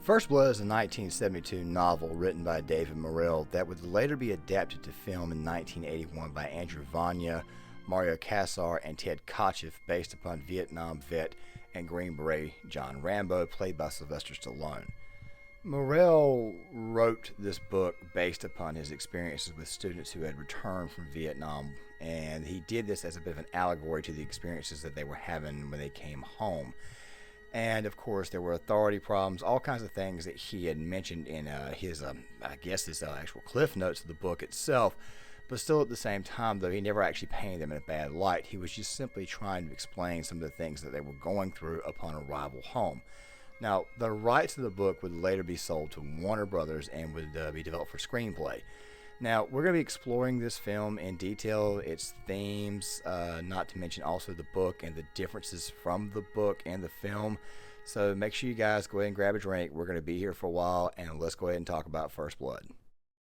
First Blood is a 1972 novel written by David Morrell that would later be adapted to film in 1981 by Andrew Vanya, Mario Kassar, and Ted Kotcheff, based upon Vietnam vet and Green Beret John Rambo, played by Sylvester Stallone. Morrell wrote this book based upon his experiences with students who had returned from Vietnam, and he did this as a bit of an allegory to the experiences that they were having when they came home. And of course, there were authority problems, all kinds of things that he had mentioned in his actual cliff notes of the book itself. But still, at the same time, though, he never actually painted them in a bad light. He was just simply trying to explain some of the things that they were going through upon arrival home. Now, the rights to the book would later be sold to Warner Brothers and would be developed for screenplay. Now, we're going to be exploring this film in detail, its themes, not to mention also the book and the differences from the book and the film. So make sure you guys go ahead and grab a drink. We're going to be here for a while, and let's go ahead and talk about First Blood.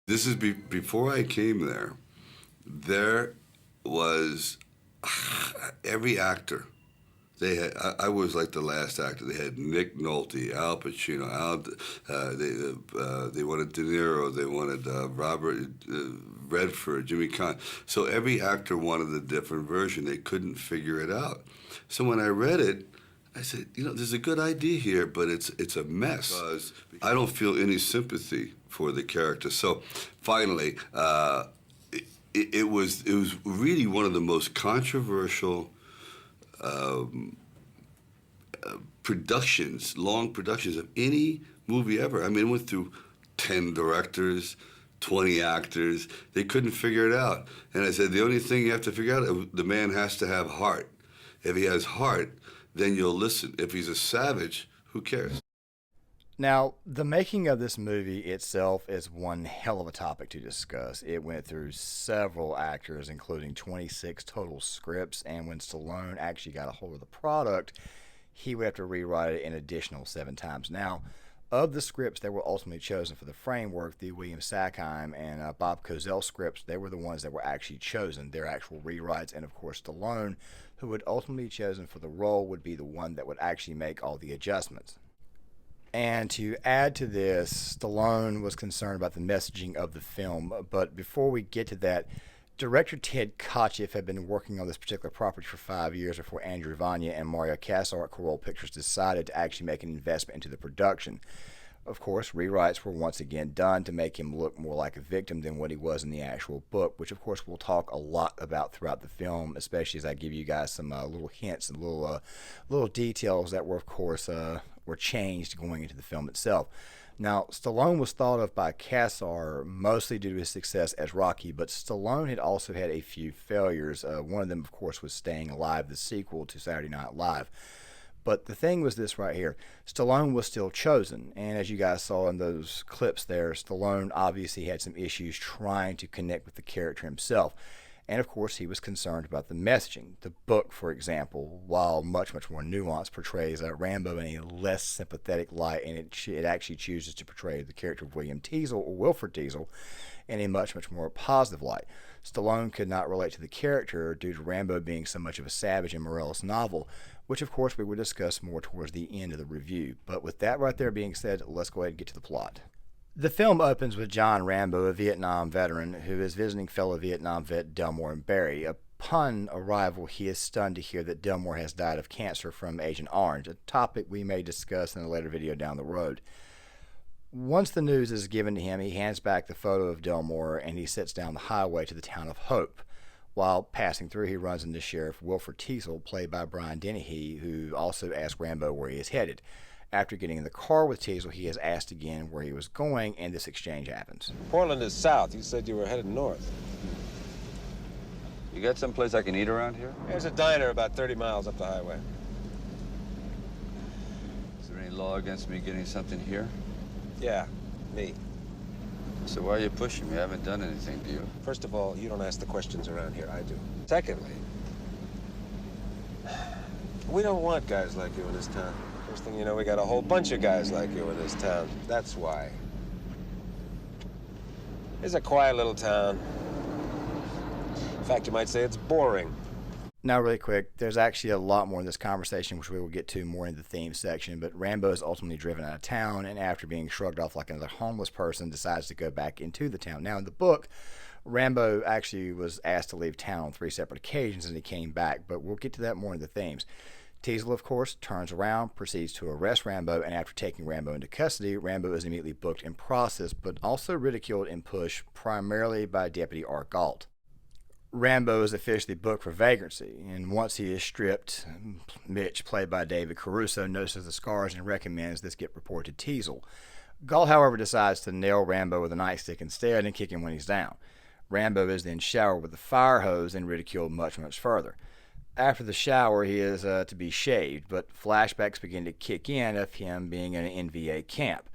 This is before I came there. There was every actor. They had. I was like the last actor. They had Nick Nolte, Al Pacino, they wanted De Niro, they wanted Robert Redford, Jimmy Caan. So every actor wanted a different version. They couldn't figure it out. So when I read it, I said, there's a good idea here, but it's a mess. Because I don't feel any sympathy for the character. So finally, it was really one of the most controversial long productions of any movie ever. I mean, it went through 10 directors, 20 actors. They couldn't figure it out. And I said, the only thing you have to figure out, the man has to have heart. If he has heart, then you'll listen. If he's a savage, who cares? Now, the making of this movie itself is one hell of a topic to discuss. It went through several actors, including 26 total scripts, and when Stallone actually got a hold of the product, he would have to rewrite it an additional 7 times. Now, of the scripts that were ultimately chosen for the framework, the William Sackheim and Bob Cozell scripts, they were the ones that were actually chosen, their actual rewrites, and of course Stallone, who would ultimately be chosen for the role, would be the one that would actually make all the adjustments. And to add to this, Stallone was concerned about the messaging of the film. But before we get to that, director Ted Kotcheff had been working on this particular property for 5 years before Andrew Vanya and Mario Kassar at CAROLCO Pictures decided to actually make an investment into the production. Of course, rewrites were once again done to make him look more like a victim than what he was in the actual book, which of course we'll talk a lot about throughout the film, especially as I give you guys some little hints and little details that were, of course, were changed going into the film itself. Now, Stallone was thought of by Kassar mostly due to his success as Rocky, but Stallone had also had a few failures. One of them, of course, was Staying Alive, the sequel to Saturday Night Live. But the thing was this right here. Stallone was still chosen, and as you guys saw in those clips there, Stallone obviously had some issues trying to connect with the character himself. And of course, he was concerned about the messaging. The book, for example, while much more nuanced, portrays Rambo in a less sympathetic light, and it actually chooses to portray the character of William Teasel, or Wilford Teasel, in a much more positive light. Stallone could not relate to the character due to Rambo being so much of a savage in Morrell's novel, which of course we will discuss more towards the end of the review. But with that right there being said, let's go ahead and get to the plot. The film opens with John Rambo, a Vietnam veteran, who is visiting fellow Vietnam vet Delmore and Barry. Upon arrival, he is stunned to hear that Delmore has died of cancer from Agent Orange, a topic we may discuss in a later video down the road. Once the news is given to him, he hands back the photo of Delmore and he sets down the highway to the town of Hope. While passing through, he runs into Sheriff Wilford Teasel, played by Brian Dennehy, who also asks Rambo where he is headed. After getting in the car with Teasel, he is asked again where he was going, and this exchange happens. Portland is south. You said you were headed north. You got someplace I can eat around here? There's a diner about 30 miles up the highway. Is there any law against me getting something here? Yeah, me. So why are you pushing me? I haven't done anything to you. First of all, you don't ask the questions around here. I do. Secondly, we don't want guys like you in this town. First thing you know, we got a whole bunch of guys like you in this town. That's why. It's a quiet little town. In fact, you might say it's boring. Now, really quick, there's actually a lot more in this conversation, which we will get to more in the theme section, but Rambo is ultimately driven out of town, and after being shrugged off like another homeless person, decides to go back into the town. Now, in the book, Rambo actually was asked to leave town on 3 separate occasions, and he came back, but we'll get to that more in the themes. Teasel, of course, turns around, proceeds to arrest Rambo, and after taking Rambo into custody, Rambo is immediately booked and processed, but also ridiculed and pushed primarily by Deputy R. Galt. Rambo is officially booked for vagrancy, and once he is stripped, Mitch, played by David Caruso, notices the scars and recommends this get reported to Teasel. Galt, however, decides to nail Rambo with a nightstick instead and kick him when he's down. Rambo is then showered with a fire hose and ridiculed much, much further. After the shower, he is to be shaved, but flashbacks begin to kick in of him being in an NVA camp.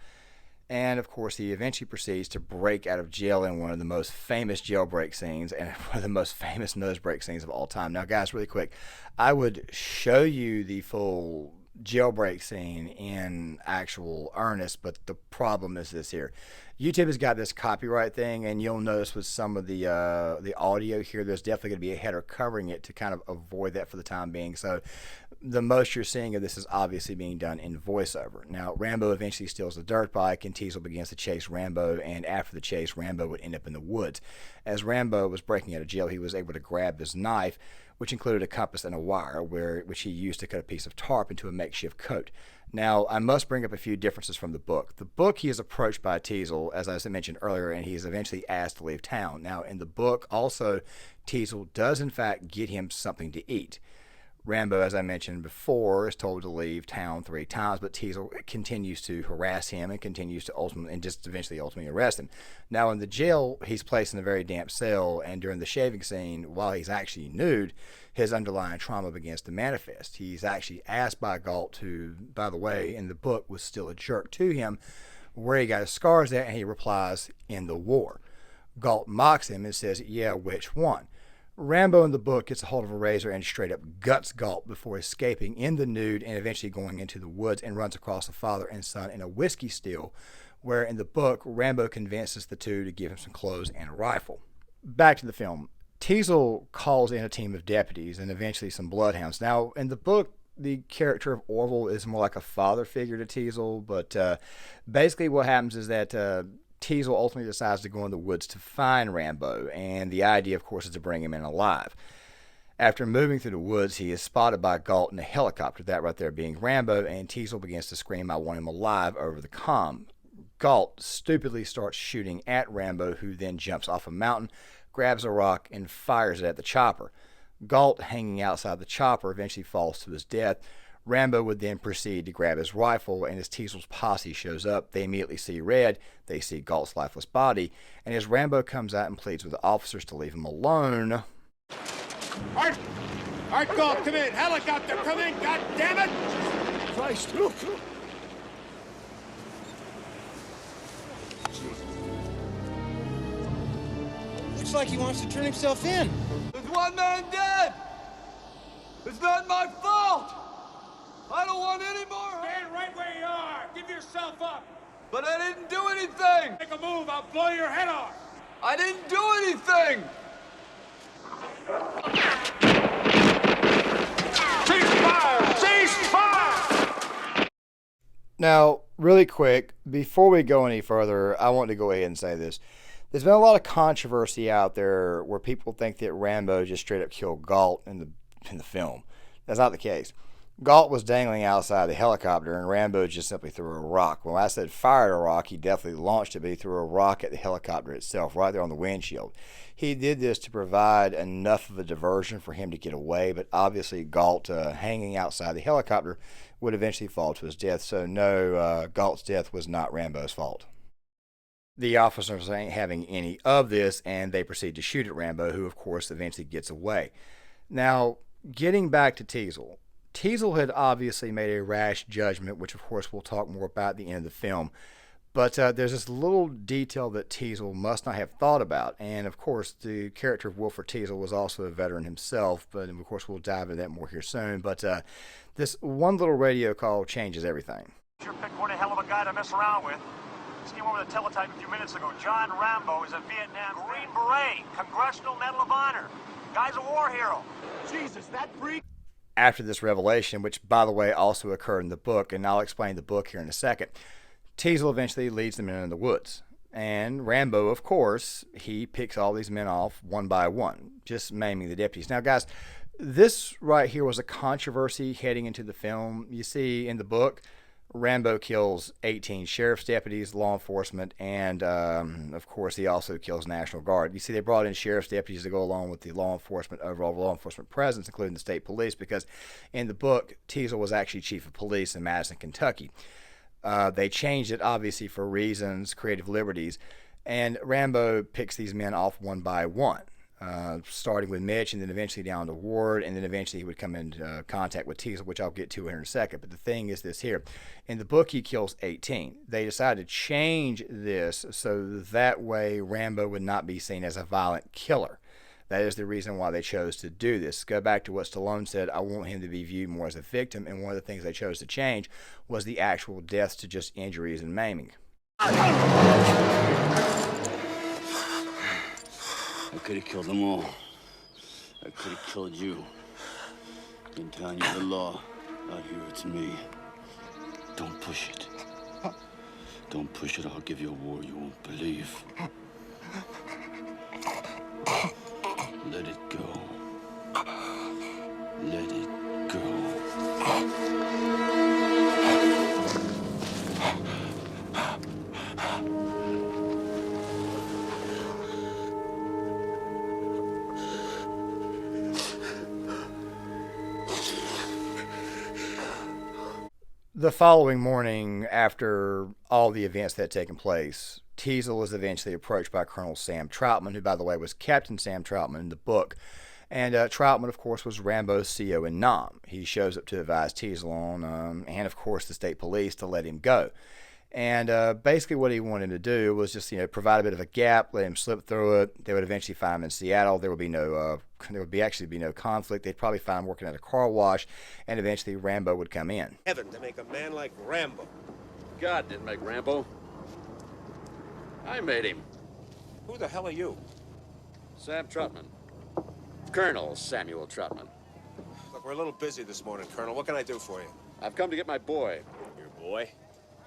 And, of course, he eventually proceeds to break out of jail in one of the most famous jailbreak scenes and one of the most famous nosebreak scenes of all time. Now, guys, really quick, I would show you the full jailbreak scene in actual earnest, but the problem is this here. YouTube has got this copyright thing, and you'll notice with some of the audio here, there's definitely going to be a header covering it to kind of avoid that for the time being. So the most you're seeing of this is obviously being done in voiceover. Now, Rambo eventually steals the dirt bike, and Teasel begins to chase Rambo, and after the chase, Rambo would end up in the woods. As Rambo was breaking out of jail, he was able to grab his knife, which included a compass and a wire, which he used to cut a piece of tarp into a makeshift coat. Now, I must bring up a few differences from the book. The book, he is approached by Teasel, as I mentioned earlier, and he is eventually asked to leave town. Now, in the book, also, Teasel does, in fact, get him something to eat. Rambo, as I mentioned before, is told to leave town 3 times, but Teasel continues to harass him and continues to ultimately arrest him. Now, in the jail, he's placed in a very damp cell, and during the shaving scene, while he's actually nude, his underlying trauma begins to manifest. He's actually asked by Galt, who, by the way, in the book was still a jerk to him, where he got his scars at, and he replies, "In the war." Galt mocks him and says, "Yeah, which one?" Rambo in the book gets a hold of a razor and straight up guts Galt before escaping in the nude and eventually going into the woods and runs across a father and son in a whiskey still, where in the book, Rambo convinces the two to give him some clothes and a rifle. Back to the film. Teasel calls in a team of deputies and eventually some bloodhounds. Now, in the book, the character of Orville is more like a father figure to Teasel, but basically what happens is that Teasel ultimately decides to go in the woods to find Rambo, and the idea, of course, is to bring him in alive. After moving through the woods, he is spotted by Galt in a helicopter, that right there being Rambo, and Teasel begins to scream, "I want him alive," over the comm. Galt stupidly starts shooting at Rambo, who then jumps off a mountain, grabs a rock, and fires it at the chopper. Galt, hanging outside the chopper, eventually falls to his death. Rambo would then proceed to grab his rifle, and as Teasel's posse shows up, they immediately see red, they see Galt's lifeless body, and as Rambo comes out and pleads with the officers to leave him alone... Art, Galt, come in! Helicopter, come in, God damn it! Christ, look! Looks like he wants to turn himself in. There's one man dead! It's not my fault! I don't want any more! Stand right where you are! Give yourself up! But I didn't do anything! Make a move, I'll blow your head off! I didn't do anything! Cease fire! Cease fire! Now, really quick, before we go any further, I want to go ahead and say this. There's been a lot of controversy out there where people think that Rambo just straight up killed Galt in the film. That's not the case. Galt was dangling outside the helicopter, and Rambo just simply threw a rock. When I said fired a rock, he definitely launched it, but he threw a rock at the helicopter itself, right there on the windshield. He did this to provide enough of a diversion for him to get away, but obviously Galt, hanging outside the helicopter, would eventually fall to his death. So no, Galt's death was not Rambo's fault. The officers ain't having any of this, and they proceed to shoot at Rambo, who, of course, eventually gets away. Now, getting back to Teasel. Teasel had obviously made a rash judgment, which of course we'll talk more about at the end of the film. But there's this little detail that Teasel must not have thought about. And of course, the character of Wilford Teasel was also a veteran himself. But of course, we'll dive into that more here soon. But this one little radio call changes everything. Sure picked one a hell of a guy to mess around with. Just came over the teletype a few minutes ago. John Rambo is a Vietnam Green Beret, Congressional Medal of Honor. Guy's a war hero. Jesus, that freak! After this revelation, which, by the way, also occurred in the book, and I'll explain the book here in a second, Teasel eventually leads them in the woods. And Rambo, of course, he picks all these men off one by one, just maiming the deputies. Now, guys, this right here was a controversy heading into the film. You see, in the book, Rambo kills 18 sheriff's deputies, law enforcement, and, of course, he also kills National Guard. You see, they brought in sheriff's deputies to go along with the overall law enforcement presence, including the state police, because in the book, Teasel was actually chief of police in Madison, Kentucky. They changed it, obviously, for reasons, creative liberties, and Rambo picks these men off one by one. Starting with Mitch and then eventually down to Ward, and then eventually he would come into contact with Teasel, which I'll get to here in a second. But the thing is this here. In the book, he kills 18. They decided to change this so that way Rambo would not be seen as a violent killer. That is the reason why they chose to do this. Go back to what Stallone said, I want him to be viewed more as a victim, and one of the things they chose to change was the actual deaths to just injuries and maiming. I could have killed them all. I could have killed you. In town, you're the law. Out here, it's me. Don't push it. Don't push it, I'll give you a war you won't believe. Let it go. Let it go. The following morning, after all the events that had taken place, Teasel was eventually approached by Colonel Sam Troutman, who, by the way, was Captain Sam Troutman in the book. And Troutman, of course, was Rambo's CO in Nam. He shows up to advise Teasel on, and of course, the state police to let him go. And basically what he wanted to do was just, provide a bit of a gap, let him slip through it. They would eventually find him in Seattle. There would actually be no conflict. They'd probably find him working at a car wash, and eventually Rambo would come in. Heaven to make a man like Rambo. God didn't make Rambo. I made him. Who the hell are you? Sam Troutman. Colonel Samuel Troutman. Look, we're a little busy this morning, Colonel. What can I do for you? I've come to get my boy. Your boy?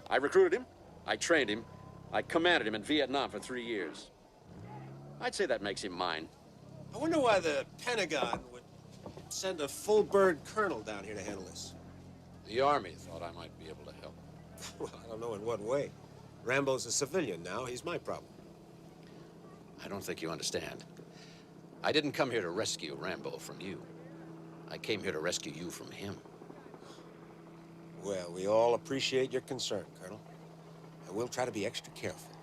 I recruited him. I trained him. I commanded him in Vietnam for 3 years. I'd say that makes him mine. I wonder why the Pentagon would send a full-bird colonel down here to handle this. The Army thought I might be able to help. Well, I don't know in what way. Rambo's a civilian now. He's my problem. I don't think you understand. I didn't come here to rescue Rambo from you. I came here to rescue you from him. Well, we all appreciate your concern, Colonel. And we'll try to be extra careful.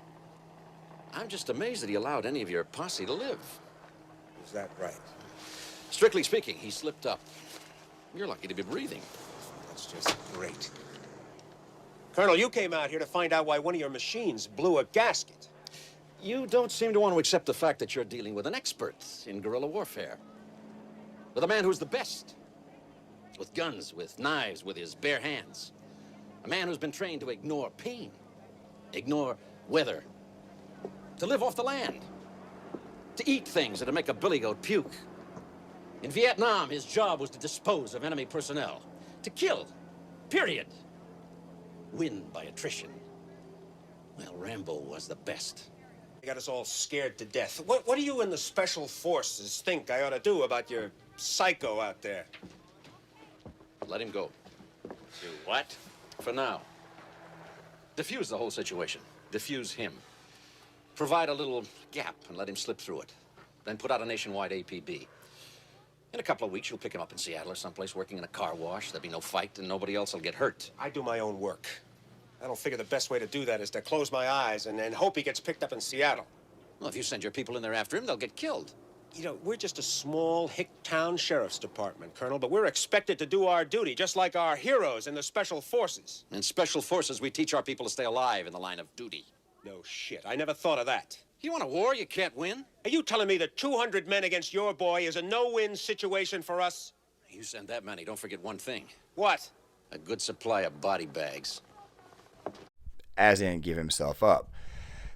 I'm just amazed that he allowed any of your posse to live. Is that right? Strictly speaking, he slipped up. You're lucky to be breathing. That's just great. Colonel, you came out here to find out why one of your machines blew a gasket. You don't seem to want to accept the fact that you're dealing with an expert in guerrilla warfare. With a man who's the best. With guns, with knives, with his bare hands. A man who's been trained to ignore pain, ignore weather, to live off the land, to eat things that'll make a billy goat puke. In Vietnam, his job was to dispose of enemy personnel, to kill, period. Win by attrition. Well, Rambo was the best. You got us all scared to death. What do you and the Special Forces think I ought to do about your psycho out there? Let him go. Do what? For now. Diffuse the whole situation. Diffuse him. Provide a little gap and let him slip through it. Then put out a nationwide APB. In a couple of weeks, you'll pick him up in Seattle or someplace working in a car wash. There'll be no fight and nobody else will get hurt. I do my own work. I don't figure the best way to do that is to close my eyes and hope he gets picked up in Seattle. Well, if you send your people in there after him, they'll get killed. You know, we're just a small hick-town sheriff's department, Colonel, but we're expected to do our duty, just like our heroes in the Special Forces. In Special Forces, we teach our people to stay alive in the line of duty. No shit. I never thought of that. You want a war you can't win? Are you telling me that 200 men against your boy is a no-win situation for us? You send that many, don't forget one thing. What? A good supply of body bags. As in, give himself up.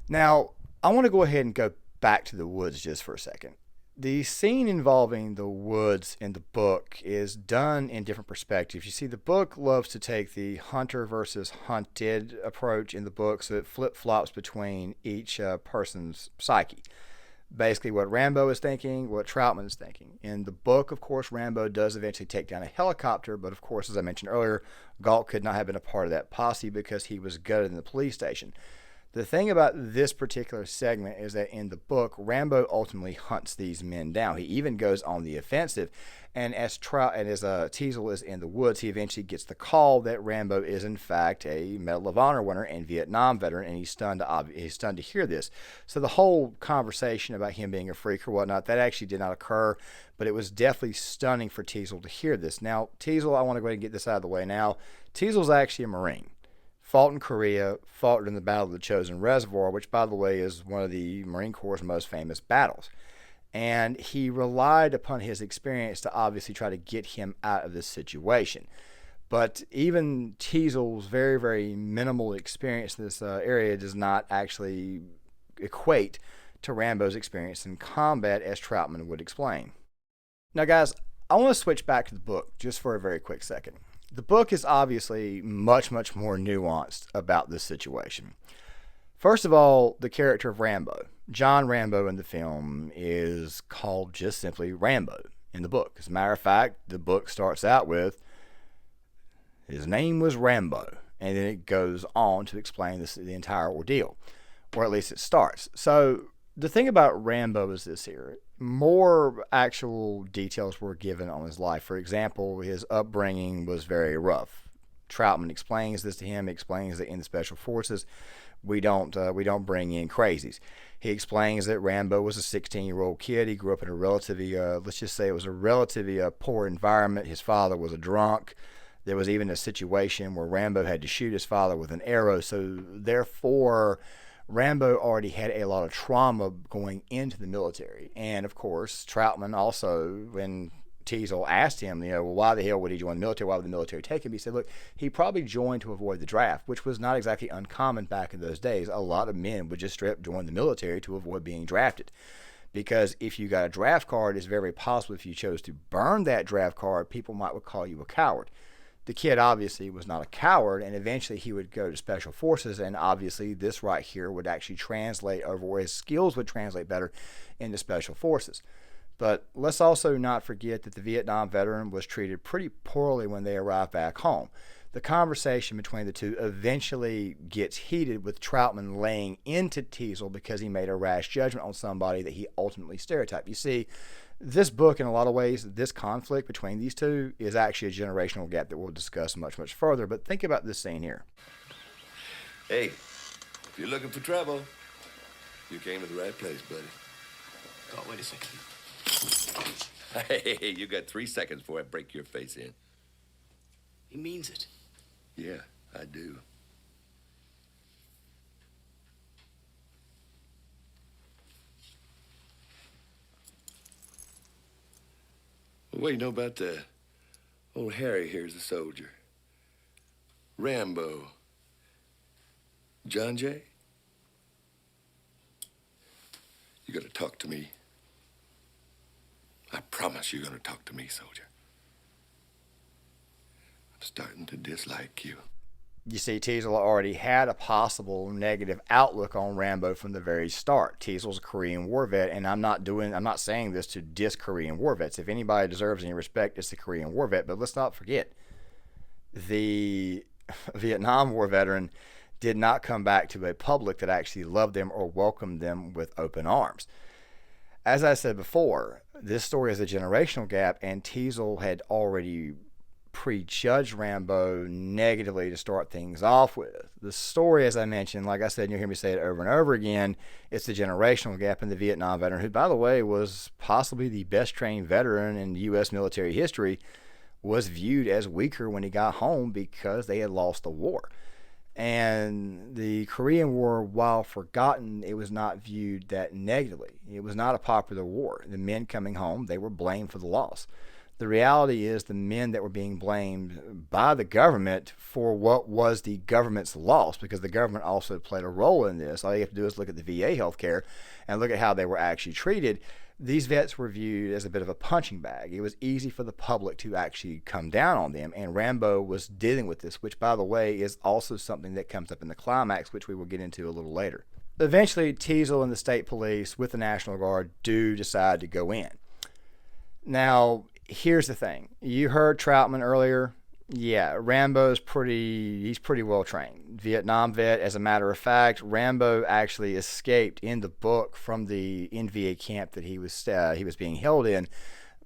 Now, I want to go ahead and go back to the woods just for a second. The scene involving the woods in the book is done in different perspectives. You see, the book loves to take the hunter versus hunted approach in the book, so it flip-flops between each person's psyche. Basically, what Rambo is thinking, what Troutman is thinking. In the book, of course, Rambo does eventually take down a helicopter, but of course, as I mentioned earlier, Galt could not have been a part of that posse because he was gutted in the police station. The thing about this particular segment is that in the book, Rambo ultimately hunts these men down. He even goes on the offensive, and as Teasel is in the woods, he eventually gets the call that Rambo is in fact a Medal of Honor winner and Vietnam veteran, and he's stunned to hear this. So the whole conversation about him being a freak or whatnot, that actually did not occur, but it was definitely stunning for Teasel to hear this. Now, Teasel, I want to go ahead and get this out of the way now. Teasel's actually a Marine. Fought in Korea, fought in the Battle of the Chosin Reservoir, which, by the way, is one of the Marine Corps' most famous battles. And he relied upon his experience to obviously try to get him out of this situation. But even Teasel's very, very minimal experience in this area does not actually equate to Rambo's experience in combat, as Troutman would explain. Now, guys, I want to switch back to the book just for a very quick second. The book is obviously much, much more nuanced about this situation. First of all, the character of Rambo, John Rambo in the film, is called just simply Rambo in the book. As a matter of fact, the book starts out with, his name was Rambo, and then it goes on to explain the entire ordeal, or at least it starts. So the thing about Rambo is this here. More actual details were given on his life. For example, his upbringing was very rough. Troutman explains this to him. He explains that in the Special Forces, we don't bring in crazies. He explains that Rambo was a 16-year-old kid. He grew up in a relatively, let's just say it was a relatively poor environment. His father was a drunk. There was even a situation where Rambo had to shoot his father with an arrow. So therefore, Rambo already had a lot of trauma going into the military. And of course, Troutman also, when Teasel asked him, well, why the hell would he join the military? Why would the military take him? He said, look, he probably joined to avoid the draft, which was not exactly uncommon back in those days. A lot of men would just straight up join the military to avoid being drafted. Because if you got a draft card, it's very possible if you chose to burn that draft card, people might would call you a coward. The kid obviously was not a coward, and eventually he would go to Special Forces, and obviously this right here would actually translate over, where his skills would translate better into Special Forces. But let's also not forget that the Vietnam veteran was treated pretty poorly when they arrived back home. The conversation between the two eventually gets heated, with Troutman laying into Teasel because he made a rash judgment on somebody that he ultimately stereotyped. You see, this book, in a lot of ways, this conflict between these two is actually a generational gap that we'll discuss much, much further. But think about this scene here. Hey, if you're looking for trouble, you came to the right place, buddy. Oh, wait a second. Hey, you got 3 seconds before I break your face in. He means it. Yeah, I do. Well, what do you know about old Harry here's a soldier? Rambo. John Jay? You gotta talk to me. I promise you're gonna talk to me, soldier. I'm starting to dislike you. You see, Teasel already had a possible negative outlook on Rambo from the very start. Teasel's a Korean War vet, and I'm not saying this to diss Korean War vets. If anybody deserves any respect, it's the Korean War vet. But let's not forget, the Vietnam War veteran did not come back to a public that actually loved them or welcomed them with open arms. As I said before, this story is a generational gap, and Teasel had already prejudged Rambo negatively to start things off with. The story, as I mentioned, like I said, and you'll hear me say it over and over again, it's the generational gap in the Vietnam veteran, who, by the way, was possibly the best trained veteran in U.S. military history, was viewed as weaker when he got home because they had lost the war. And the Korean War, while forgotten, it was not viewed that negatively. It was not a popular war. The men coming home, they were blamed for the loss. The reality is the men that were being blamed by the government for what was the government's loss, because the government also played a role in this. All you have to do is look at the VA healthcare and look at how they were actually treated. these vets were viewed as a bit of a punching bag. It was easy for the public to actually come down on them, and Rambo was dealing with this, which, by the way, is also something that comes up in the climax, which we will get into a little later. Eventually, Teasle and the state police with the National Guard do decide to go in. Now, here's the thing. You heard Troutman earlier. Yeah, he's pretty well trained. Vietnam vet. As a matter of fact, Rambo actually escaped in the book from the NVA camp that he was being held in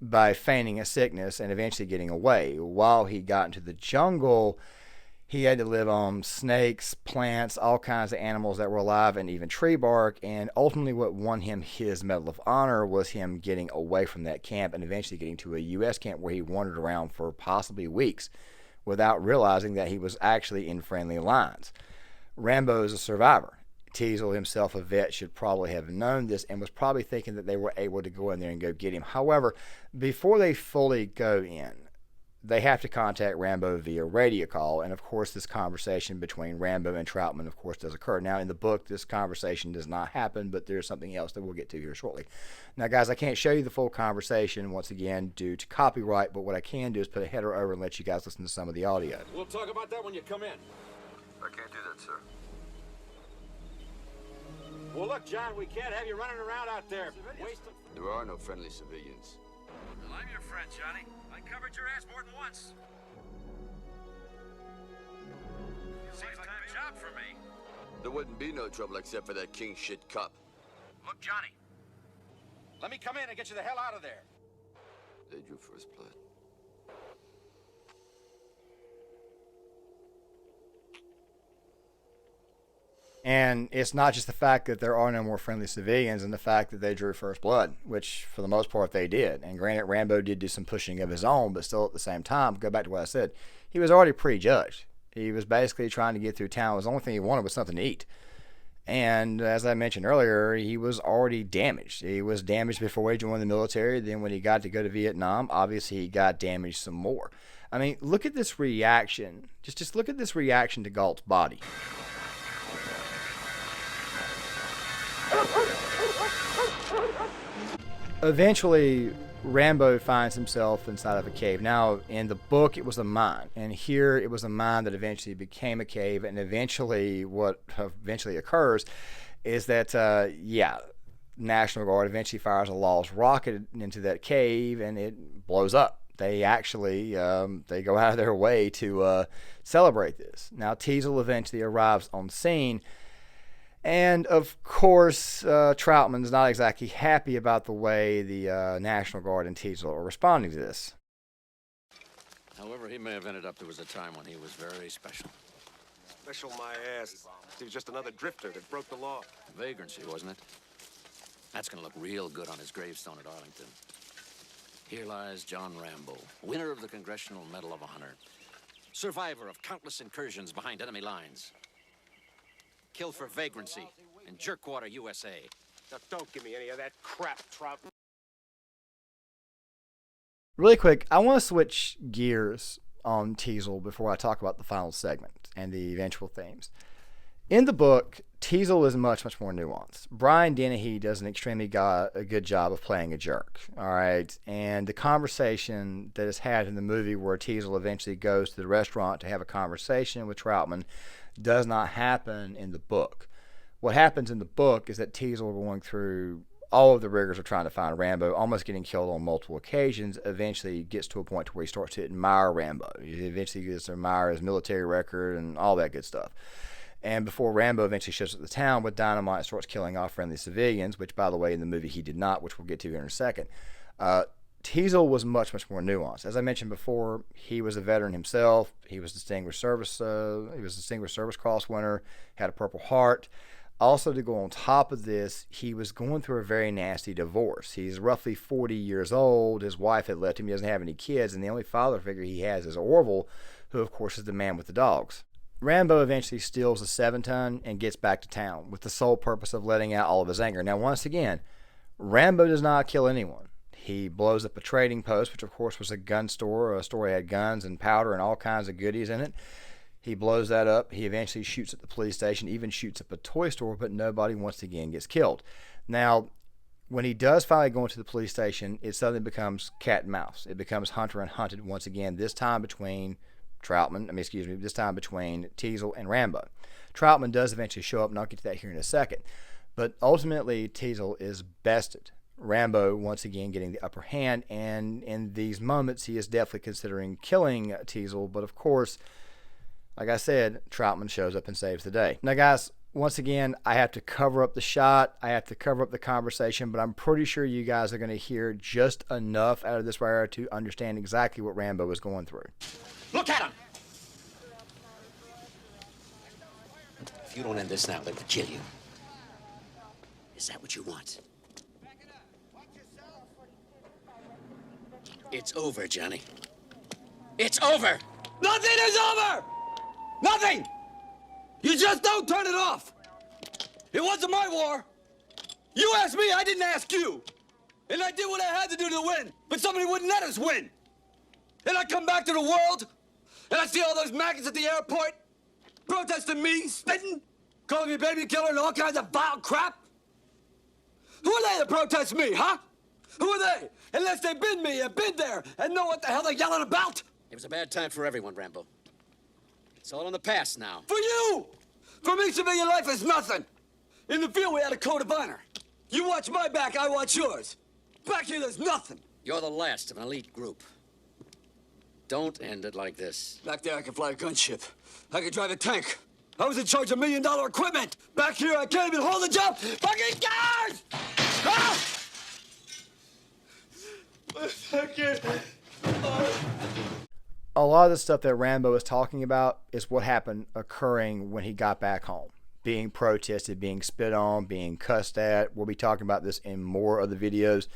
by feigning a sickness and eventually getting away. While he got into the jungle, he had to live on snakes, plants, all kinds of animals that were alive, and even tree bark. And ultimately what won him his Medal of Honor was him getting away from that camp and eventually getting to a U.S. camp where he wandered around for possibly weeks without realizing that he was actually in friendly lines. Rambo is a survivor. Teasle himself, a vet, should probably have known this and was probably thinking that they were able to go in there and go get him. However, before they fully go in, they have to contact Rambo via radio call, and of course this conversation between Rambo and Troutman, of course, does occur. Now, in the book, this conversation does not happen, but there's something else that we'll get to here shortly. Now, guys, I can't show you the full conversation, once again, due to copyright, but what I can do is put a header over and let you guys listen to some of the audio. We'll talk about that when you come in. I can't do that, sir. Well, look, John, we can't have you running around out there wasting... There are no friendly civilians. Well, I'm your friend, Johnny. I covered your ass more than once. Seems like a job for me. There wouldn't be no trouble except for that king shit cop. Look, Johnny. Let me come in and get you the hell out of there. They drew first blood. And it's not just the fact that there are no more friendly civilians and the fact that they drew first blood, which for the most part they did. And granted, Rambo did do some pushing of his own, but still at the same time, go back to what I said, he was already prejudged. He was basically trying to get through town. The only thing he wanted was something to eat. And as I mentioned earlier, he was already damaged. He was damaged before he joined the military. Then when he got to go to Vietnam, obviously he got damaged some more. I mean, look at this reaction. Just look at this reaction to Galt's body. Eventually, Rambo finds himself inside of a cave. Now, in the book, it was a mine, and here it was a mine that eventually became a cave, and eventually what eventually occurs is that, National Guard eventually fires a lost rocket into that cave, and it blows up. They actually, they go out of their way to celebrate this. Now, Teasle eventually arrives on scene, and of course, Troutman's not exactly happy about the way the National Guard and Teasle are responding to this. However he may have ended up, there was a time when he was very special. Special my ass. He was just another drifter that broke the law. Vagrancy, wasn't it? That's gonna look real good on his gravestone at Arlington. Here lies John Rambo, winner of the Congressional Medal of Honor, survivor of countless incursions behind enemy lines, killed for vagrancy in Jerkwater, USA. Now, don't give me any of that crap, Trout. Really quick, I want to switch gears on Teasle before I talk about the final segment and the eventual themes. In the book, Teasle is much, much more nuanced. Brian Dennehy does an extremely good job of playing a jerk, all right? And the conversation that is had in the movie where Teasle eventually goes to the restaurant to have a conversation with Troutman does not happen in the book. What happens in the book is that Teasle, going through all of the rigors of trying to find Rambo, almost getting killed on multiple occasions, eventually gets to a point where he starts to admire Rambo. He eventually gets to admire his military record and all that good stuff. And before Rambo eventually shows up at the town with dynamite and starts killing off friendly civilians, which, by the way, in the movie he did not, which we'll get to here in a second, Teasle was much, much more nuanced. As I mentioned before, he was a veteran himself. He was Distinguished Service Cross winner, had a Purple Heart. Also, to go on top of this, he was going through a very nasty divorce. He's roughly 40 years old. His wife had left him. He doesn't have any kids, and the only father figure he has is Orville, who, of course, is the man with the dogs. Rambo eventually steals a 7-ton and gets back to town with the sole purpose of letting out all of his anger. Now, once again, Rambo does not kill anyone. He blows up a trading post, which, of course, was a gun store. A store that had guns and powder and all kinds of goodies in it. He blows that up. He eventually shoots at the police station, even shoots up a toy store, but nobody once again gets killed. Now, When he does finally go into the police station, it suddenly becomes cat and mouse. It becomes hunter and hunted once again, this time between this time between Teasel and Rambo. Troutman does eventually show up, and I'll get to that here in a second. But ultimately, Teasel is bested. Rambo once again getting the upper hand, and in these moments, he is definitely considering killing Teasel. But of course, like I said, Troutman shows up and saves the day. Now, guys, once again, I have to cover up the shot. I have to cover up the conversation, but I'm pretty sure you guys are going to hear just enough out of this right here to understand exactly what Rambo is going through. Look at him! If you don't end this now, they will kill you. Is that what you want? It's over, Johnny. It's over! Nothing is over! Nothing! You just don't turn it off! It wasn't my war! You asked me, I didn't ask you! And I did what I had to do to win, but somebody wouldn't let us win! And I come back to the world, and I see all those maggots at the airport protesting me, spitting, calling me baby killer and all kinds of vile crap! Who are they to protest me, huh? Who are they? Unless they've been me and been there and know what the hell they're yelling about! It was a bad time for everyone, Rambo. It's all in the past now. For you! For me, civilian life is nothing. In the field, we had a code of honor. You watch my back, I watch yours. Back here, there's nothing. You're the last of an elite group. Don't end it like this. Back there, I can fly a gunship. I can drive a tank. I was in charge of $1 million equipment. Back here, I can't even hold a job. Fucking guards! Ah! A lot of the stuff that Rambo is talking about is what happened occurring when he got back home. Being protested, being spit on, being cussed at. We'll be talking about this in more of the videos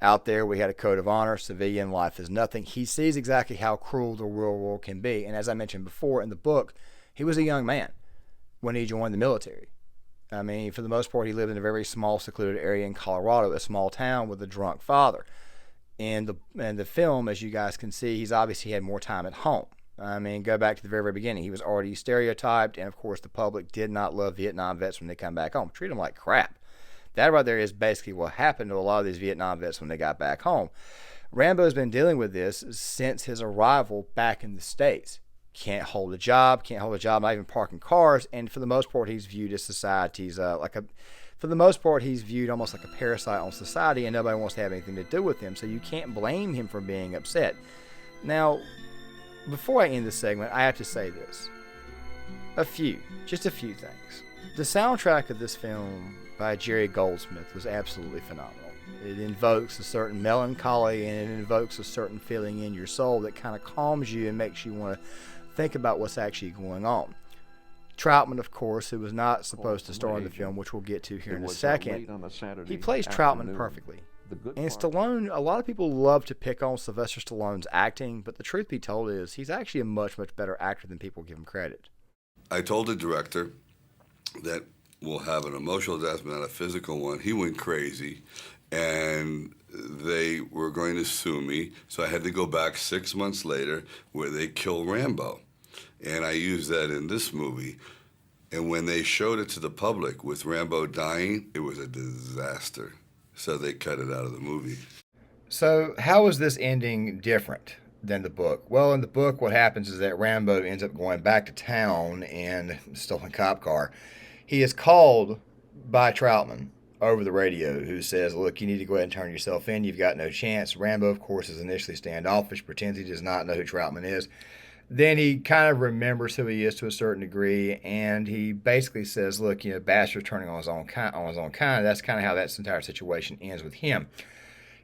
out there. We had a code of honor. Civilian life is nothing. He sees exactly how cruel the real world can be. And as I mentioned before in the book, he was a young man when he joined the military. I mean, for the most part, he lived in a very small, secluded area in Colorado, a small town with a drunk father. In the film, as you guys can see, he's obviously had more time at home. I mean, go back to the very, very beginning. He was already stereotyped, and of course, the public did not love Vietnam vets when they come back home. Treat them like crap. That right there is basically what happened to a lot of these Vietnam vets when they got back home. Rambo's been dealing with this since his arrival back in the States. Can't hold a job, not even parking cars, and for the most part, he's viewed as society's for the most part, he's viewed almost like a parasite on society, and nobody wants to have anything to do with him, so you can't blame him for being upset. Now, before I end this segment, I have to say this. Just a few things. The soundtrack of this film by Jerry Goldsmith was absolutely phenomenal. It invokes a certain melancholy, and it invokes a certain feeling in your soul that kind of calms you and makes you want to think about what's actually going on. Troutman, of course, who was not supposed to star in the film, which we'll get to here in a second, he plays Troutman perfectly. And Stallone, a lot of people love to pick on Sylvester Stallone's acting, but the truth be told is he's actually a much, much better actor than people give him credit. I told the director that we'll have an emotional death, but not a physical one. He went crazy, and they were going to sue me, so I had to go back 6 months later where they kill Rambo. And I used that in this movie. And when they showed it to the public with Rambo dying, it was a disaster. So they cut it out of the movie. So how is this ending different than the book? Well, in the book, what happens is that Rambo ends up going back to town in a stolen cop car. He is called by Troutman over the radio, who says, look, you need to go ahead and turn yourself in. You've got no chance. Rambo, of course, is initially standoffish, pretends he does not know who Troutman is. Then he kind of remembers who he is to a certain degree, and he basically says, look, bastard's turning on his own kind. That's kind of how that entire situation ends with him.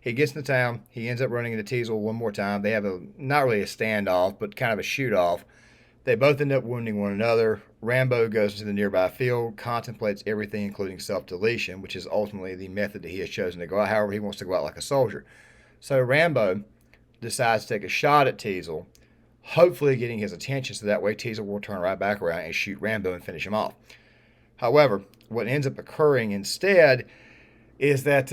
He gets into town. He ends up running into Teasel one more time. They have not really a standoff, but kind of a shoot-off. They both end up wounding one another. Rambo goes to the nearby field, contemplates everything, including self-deletion, which is ultimately the method that he has chosen to go out. However, he wants to go out like a soldier. So Rambo decides to take a shot at Teasel, hopefully getting his attention, so that way Teasel will turn right back around and shoot Rambo and finish him off. However, what ends up occurring instead is that,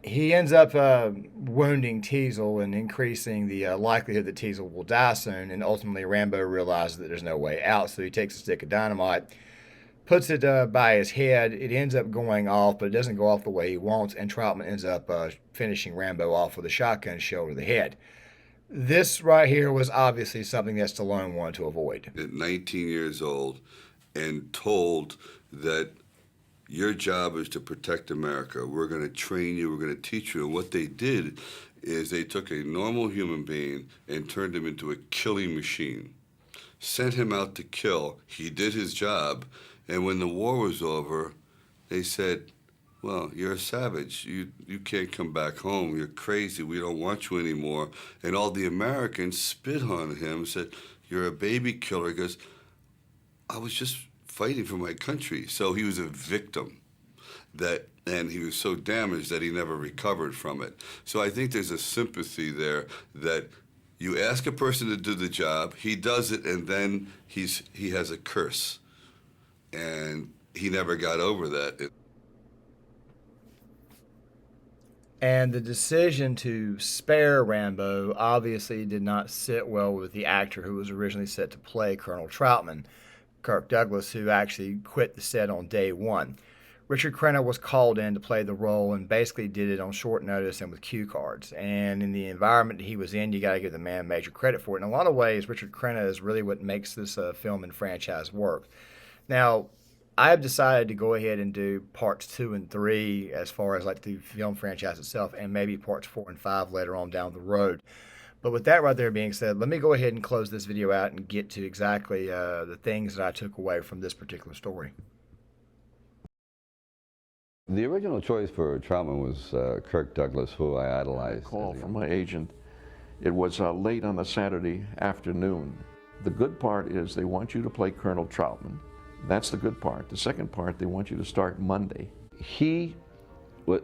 he ends up wounding Teasel and increasing the likelihood that Teasel will die soon, and ultimately Rambo realizes that there's no way out, so he takes a stick of dynamite, puts it by his head. It ends up going off, but it doesn't go off the way he wants, and Troutman ends up finishing Rambo off with a shotgun shell to the head. This right here was obviously something that Stallone wanted to avoid. At 19 years old and told that your job is to protect America. We're going to train you. We're going to teach you. And what they did is they took a normal human being and turned him into a killing machine. Sent him out to kill. He did his job. And when the war was over, they said, well, you're a savage. You can't come back home. You're crazy. We don't want you anymore. And all the Americans spit on him, said, you're a baby killer. He goes, I was just fighting for my country. So he was a victim, and he was so damaged that he never recovered from it. So I think there's a sympathy there that you ask a person to do the job, he does it, and then he has a curse. And he never got over that. And the decision to spare Rambo obviously did not sit well with the actor who was originally set to play Colonel Troutman, Kirk Douglas, who actually quit the set on day one. Richard Crenna was called in to play the role and basically did it on short notice and with cue cards. And in the environment he was in, you got to give the man major credit for it. In a lot of ways, Richard Crenna is really what makes this film and franchise work. Now, I have decided to go ahead and do parts 2 and 3 as far as like the film franchise itself, and maybe parts 4 and 5 later on down the road. But with that right there being said, let me go ahead and close this video out and get to exactly the things that I took away from this particular story. The original choice for Troutman was Kirk Douglas, who I idolized. A call from my agent. It was late on a Saturday afternoon. The good part is they want you to play Colonel Troutman. That's the good part. The second part, they want you to start Monday. He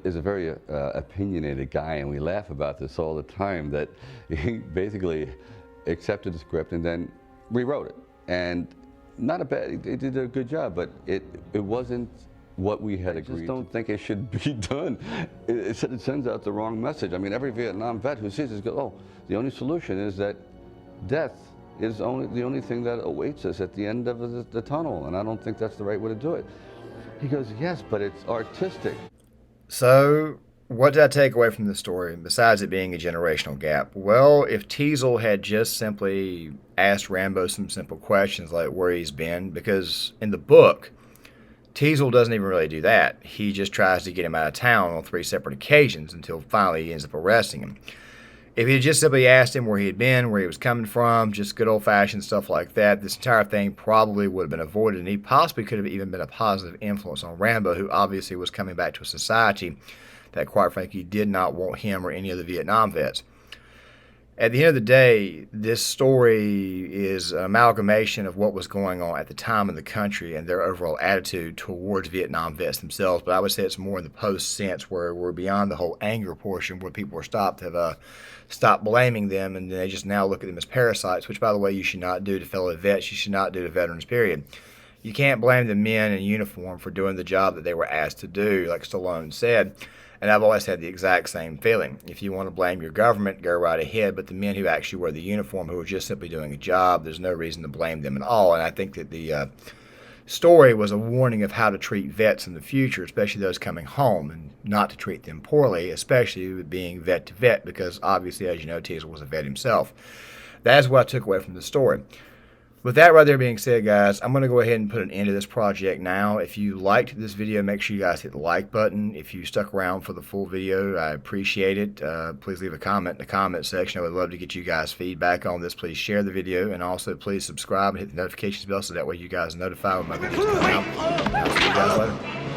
is a very opinionated guy, and we laugh about this all the time, that he basically accepted the script and then rewrote it. And not a bad, he did a good job, but it wasn't what we had agreed. I just don't think it should be done. It sends out the wrong message. I mean, every Vietnam vet who sees this goes, oh, the only solution is that death is the only thing that awaits us at the end of the tunnel, and I don't think that's the right way to do it. He goes, yes, but it's artistic. So, what did I take away from this story, besides it being a generational gap? Well, if Teasel had just simply asked Rambo some simple questions like where he's been, because in the book, Teasel doesn't even really do that. He just tries to get him out of town on 3 separate occasions until finally he ends up arresting him. If he had just simply asked him where he had been, where he was coming from, just good old-fashioned stuff like that, this entire thing probably would have been avoided, and he possibly could have even been a positive influence on Rambo, who obviously was coming back to a society that, quite frankly, did not want him or any of the Vietnam vets. At the end of the day, this story is an amalgamation of what was going on at the time in the country and their overall attitude towards Vietnam vets themselves. But I would say it's more in the post sense, where we're beyond the whole anger portion, where people are stopped blaming them, and they just now look at them as parasites, which, by the way, you should not do to fellow vets. You should not do to veterans, period. You can't blame the men in uniform for doing the job that they were asked to do, like Stallone said. And I've always had the exact same feeling. If you want to blame your government, go right ahead. But the men who actually wear the uniform, who are just simply doing a job, there's no reason to blame them at all. And I think that the story was a warning of how to treat vets in the future, especially those coming home, and not to treat them poorly, especially with being vet to vet, because obviously, as you know, Teasel was a vet himself. That's what I took away from the story. With that right there being said, guys, I'm going to go ahead and put an end to this project now. If you liked this video, make sure you guys hit the like button. If you stuck around for the full video, I appreciate it. Please leave a comment in the comment section. I would love to get you guys feedback on this. Please share the video, and also please subscribe and hit the notifications bell so that way you guys are notified when my videos come out. I'll see you guys later.